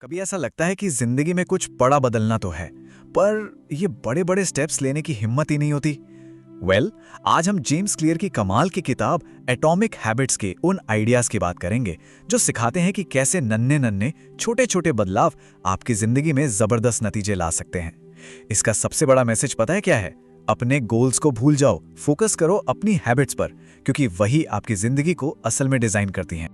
कभी ऐसा लगता है कि जिंदगी में कुछ बड़ा बदलना तो है, पर ये बड़े बड़े स्टेप्स लेने की हिम्मत ही नहीं होती। आज हम जेम्स क्लियर की कमाल की किताब एटॉमिक हैबिट्स के उन आइडियाज की बात करेंगे जो सिखाते हैं कि कैसे नन्हे नन्हे छोटे छोटे बदलाव आपकी जिंदगी में जबरदस्त नतीजे ला सकते हैं। इसका सबसे बड़ा मैसेज पता है क्या है? अपने गोल्स को भूल जाओ, फोकस करो अपनी हैबिट्स पर, क्योंकि वही आपकी जिंदगी को असल में डिजाइन करती हैं।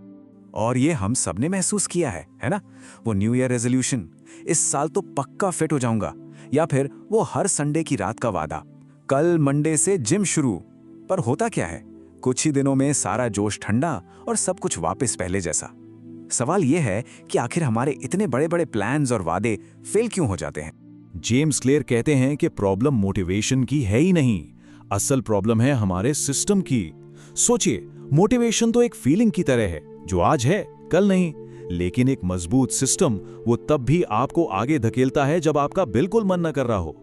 और ये हम सबने महसूस किया है ना? वो न्यू ईयर रेजोल्यूशन, इस साल तो पक्का फिट हो जाऊंगा, या फिर वो हर संडे की रात का वादा, कल मंडे से जिम शुरू। पर होता क्या है, कुछ ही दिनों में सारा जोश ठंडा और सब कुछ वापस पहले जैसा। सवाल ये है कि आखिर हमारे इतने बड़े बड़े प्लान्स और वादे फेल क्यों हो जाते हैं? जेम्स क्लियर कहते हैं कि प्रॉब्लम मोटिवेशन की है ही नहीं, असल प्रॉब्लम है हमारे सिस्टम की। सोचिए, मोटिवेशन तो एक फीलिंग की तरह है जो आज है कल नहीं, लेकिन एक मजबूत सिस्टम वो तब भी आपको आगे धकेलता है जब आपका बिल्कुल मन न कर रहा हो।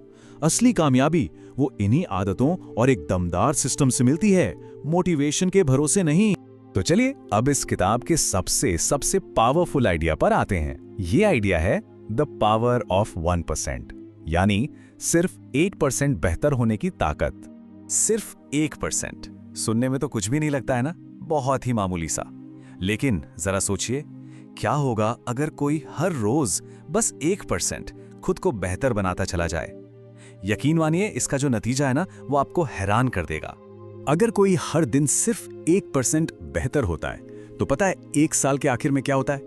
असली कामयाबी वो इन्हीं आदतों और एक दमदार सिस्टम से मिलती है, मोटिवेशन के भरोसे नहीं। तो चलिए अब इस किताब के सबसे सबसे पावरफुल आइडिया पर आते हैं। ये आइडिया है द पावर ऑफ 1%, यानी सिर्फ 8% बेहतर होने की ताकत। सिर्फ 1%, सुनने में तो कुछ भी नहीं लगता है ना, बहुत ही मामूली सा। लेकिन जरा सोचिए, क्या होगा अगर कोई हर रोज बस 1% खुद को बेहतर बनाता चला जाए? यकीन मानिए, इसका जो नतीजा है ना, वो आपको हैरान कर देगा। अगर कोई हर दिन सिर्फ 1% बेहतर होता है तो पता है एक साल के आखिर में क्या होता है?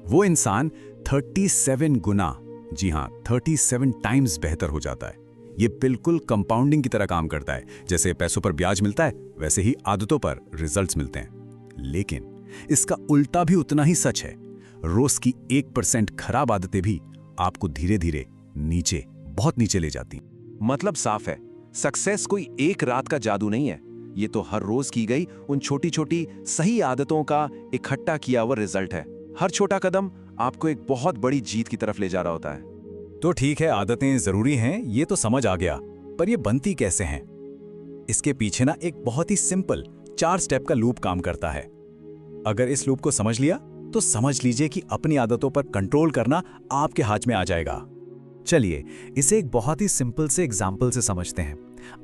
वो इंसान 37 गुना, जी हाँ 37 टाइम्स बेहतर हो जाता है। ये बिल्कुल कंपाउंडिंग की तरह काम करता है। जैसे पैसों पर ब्याज मिलता है, वैसे ही आदतों पर रिजल्ट्स मिलते हैं। लेकिन इसका उल्टा भी उतना ही सच है। रोज की 1% खराब आदतें भी आपको धीरे धीरे नीचे, बहुत नीचे ले जाती। मतलब साफ है, सक्सेस कोई एक रात का जादू नहीं है। ये तो हर रोज की गई उन छोटी छोटी सही आदतों का इकट्ठा किया हुआ रिजल्ट है। हर छोटा कदम आपको एक बहुत बड़ी जीत की तरफ ले जा रहा होता है। तो ठीक है, आदतें जरूरी हैं, ये तो समझ आ गया, पर ये बनती कैसे हैं? इसके पीछे ना एक बहुत ही सिंपल 4 स्टेप का लूप काम करता है। अगर इस लूप को समझ लिया तो समझ लीजिए कि अपनी आदतों पर कंट्रोल करना आपके हाथ में आ जाएगा। चलिए इसे एक बहुत ही सिंपल से एग्जाम्पल से समझते हैं।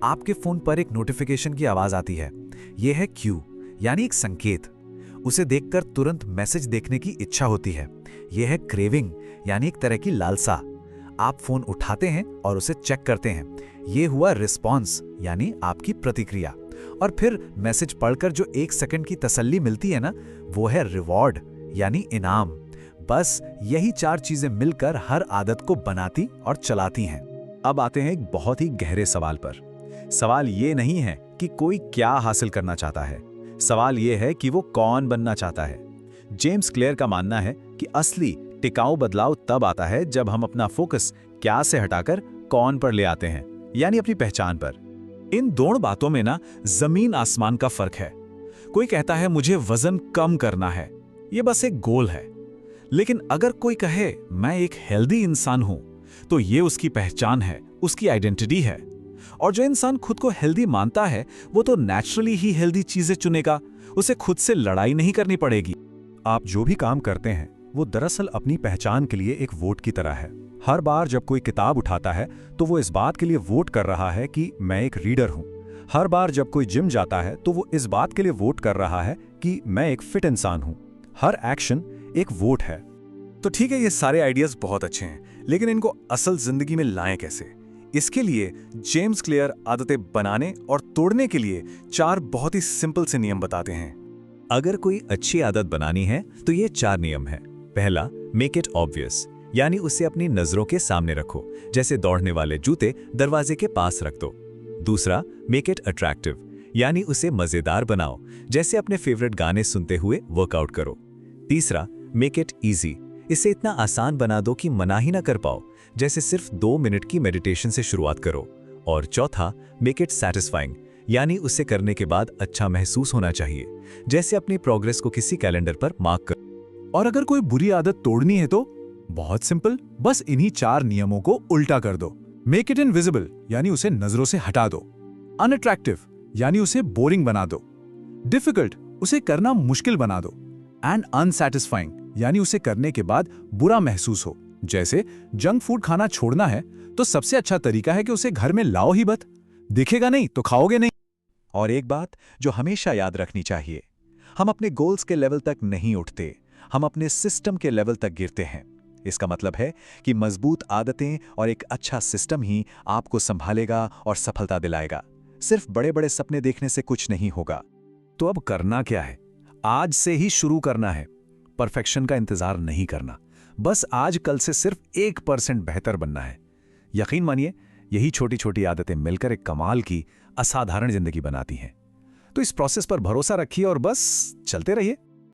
आपके फोन पर एक नोटिफिकेशन की आवाज आती है। यह है क्यू, यानी एक संकेत। उसे देखकर तुरंत मैसेज देखने की इच्छा होती है। यह है क्रेविंग, यानी एक तरह की लालसा। आप फोन उठाते हैं और उसे चेक करते हैं। यह हुआ रिस्पॉन्स, यानी आपकी प्रतिक्रिया। और फिर मैसेज पढ़कर जो 1 सेकंड की तसल्ली मिलती है ना, वो है रिवॉर्ड, यानी इनाम। बस यही 4 चीजें मिलकर हर आदत को बनाती और चलाती हैं। अब आते हैं एक बहुत ही गहरे सवाल पर। सवाल ये नहीं है कि कोई क्या हासिल करना चाहता है, सवाल ये है कि वो कौन बनना चाहता है। जेम्स क्लियर का मानना है कि असली टिकाऊ बदलाव तब आता है जब हम अपना फोकस क्या से हटाकर कौन पर ले आते हैं, यानी अपनी पहचान पर। इन दोनों बातों में ना जमीन आसमान का फर्क है। कोई कहता है मुझे वजन कम करना है, ये बस एक गोल है। लेकिन अगर कोई कहे मैं एक हेल्दी इंसान हूं, तो ये उसकी पहचान है, उसकी आइडेंटिटी है। और जो इंसान खुद को हेल्दी मानता है, वो तो नेचुरली ही हेल्दी चीजें चुनेगा, उसे खुद से लड़ाई नहीं करनी पड़ेगी। आप जो भी काम करते हैं वो दरअसल अपनी पहचान के लिए एक वोट की तरह है। हर बार जब कोई किताब उठाता है तो वो इस बात के लिए वोट कर रहा है कि मैं एक रीडर हूं। हर बार जब कोई जिम जाता है तो वो इस बात के लिए वोट कर रहा है कि मैं एक फिट इंसान हूं। हर एक्शन एक वोट है। तो ठीक है, ये सारे आइडियाज बहुत अच्छे हैं, लेकिन इनको असल जिंदगी में लाएं कैसे? इसके लिए जेम्स क्लियर आदतें बनाने और तोड़ने के लिए 4 बहुत ही सिंपल से नियम बताते हैं। अगर कोई अच्छी आदत बनानी है तो ये 4 नियम हैं। पहला, मेक इट ऑब्वियस, यानी उसे अपनी नजरों के सामने रखो, जैसे दौड़ने वाले जूते दरवाजे के पास रख दो। दूसरा, मेक इट अट्रैक्टिव, यानी उसे मजेदार बनाओ, जैसे अपने फेवरेट गाने सुनते हुए वर्कआउट करो। तीसरा, मेक इट इजी, इसे इतना आसान बना दो कि मना ही ना कर पाओ, जैसे सिर्फ 2 मिनट की मेडिटेशन से शुरुआत करो। और चौथा, मेक इट सैटिस्फाइंग, यानी उसे करने के बाद अच्छा महसूस होना चाहिए, जैसे अपनी प्रोग्रेस को किसी कैलेंडर पर मार्क करो। और अगर कोई बुरी आदत तोड़नी है तो बहुत सिंपल, बस इन्हीं 4 नियमों को उल्टा कर दो। मेक इट इनविजिबल, यानी उसे नजरों से हटा दो। अनअट्रैक्टिव, यानी उसे बोरिंग बना दो। डिफिकल्ट, उसे करना मुश्किल बना दो। एंड अनसैटिस्फाइंग, यानी उसे करने के बाद बुरा महसूस हो। जैसे जंक फूड खाना छोड़ना है तो सबसे अच्छा तरीका है कि उसे घर में लाओ ही मत, दिखेगा नहीं तो खाओगे नहीं। और एक बात जो हमेशा याद रखनी चाहिए, हम अपने गोल्स के लेवल तक नहीं उठते, हम अपने सिस्टम के लेवल तक गिरते हैं। इसका मतलब है कि मजबूत आदतें और एक अच्छा सिस्टम ही आपको संभालेगा और सफलता दिलाएगा। सिर्फ बड़े बड़े सपने देखने से कुछ नहीं होगा। तो अब करना क्या है? आज से ही शुरू करना है। परफेक्शन का इंतजार नहीं करना, बस आज कल से सिर्फ 1% बेहतर बनना है। यकीन मानिए, यही छोटी छोटी आदतें मिलकर एक कमाल की असाधारण जिंदगी बनाती हैं। तो इस प्रोसेस पर भरोसा रखिए और बस चलते रहिए।